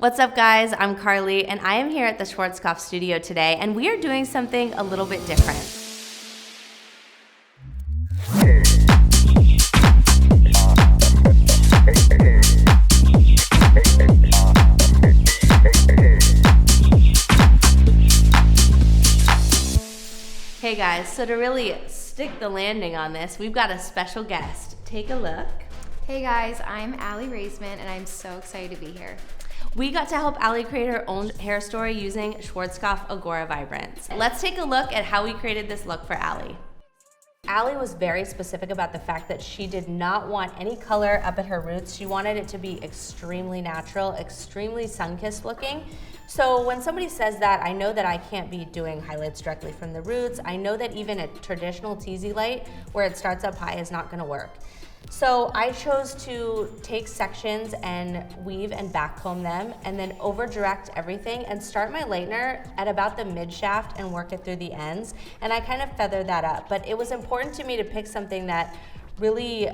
What's up guys, I'm Carly and I am here at the Schwarzkopf studio today and we are doing something a little bit different. Hey guys, so to really stick the landing on this, we've got a special guest. Take a look. Hey guys, I'm Aly Raisman and I'm so excited to be here. We got to help Aly create her own hair story using Schwarzkopf IGORA VIBRANCE. Let's take a look at how we created this look for Aly. Aly was very specific about the fact that she did not want any color up at her roots. She wanted it to be extremely natural, extremely sun-kissed looking. So when somebody says that, I know that I can't be doing highlights directly from the roots. I know that even a traditional teasy light where it starts up high is not gonna work. So I chose to take sections and weave and back comb them and then over direct everything and start my lightener at about the mid shaft and work it through the ends. And I kind of feathered that up. But it was important to me to pick something that really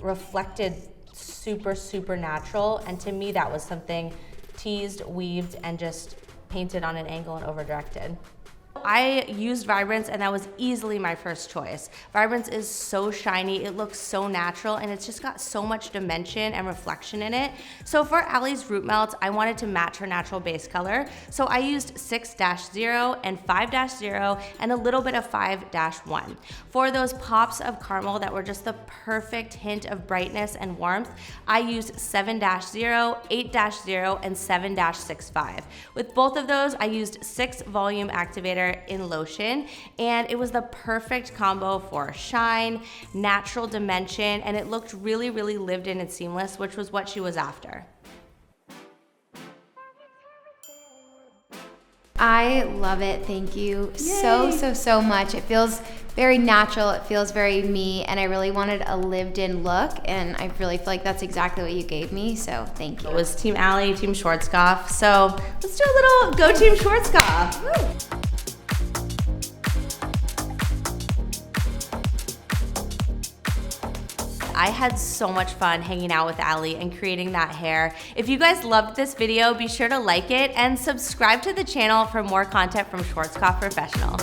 reflected super natural. And to me that was something teased, weaved, and just painted on an angle and over directed. I used Vibrance and that was easily my first choice. Vibrance is so shiny, it looks so natural, and it's just got so much dimension and reflection in it. So for Aly's root melts, I wanted to match her natural base color. So I used 6-0 and 5-0 and a little bit of 5-1. For those pops of caramel that were just the perfect hint of brightness and warmth, I used 7-0, 8-0, and 7-65. With both of those, I used 6 volume activator in lotion, and it was the perfect combo for shine, natural dimension, and it looked really lived in and seamless, which was what she was after. I love it, thank you Yay. so much. It feels very natural, it feels very me, and I really wanted a lived-in look, and I really feel like that's exactly what you gave me, so thank you. It was Team Aly, Team Schwarzkopf, so let's do a little Go Team Schwarzkopf. Woo. I had so much fun hanging out with Aly and creating that hair. If you guys loved this video, be sure to like it and subscribe to the channel for more content from Schwarzkopf Professional.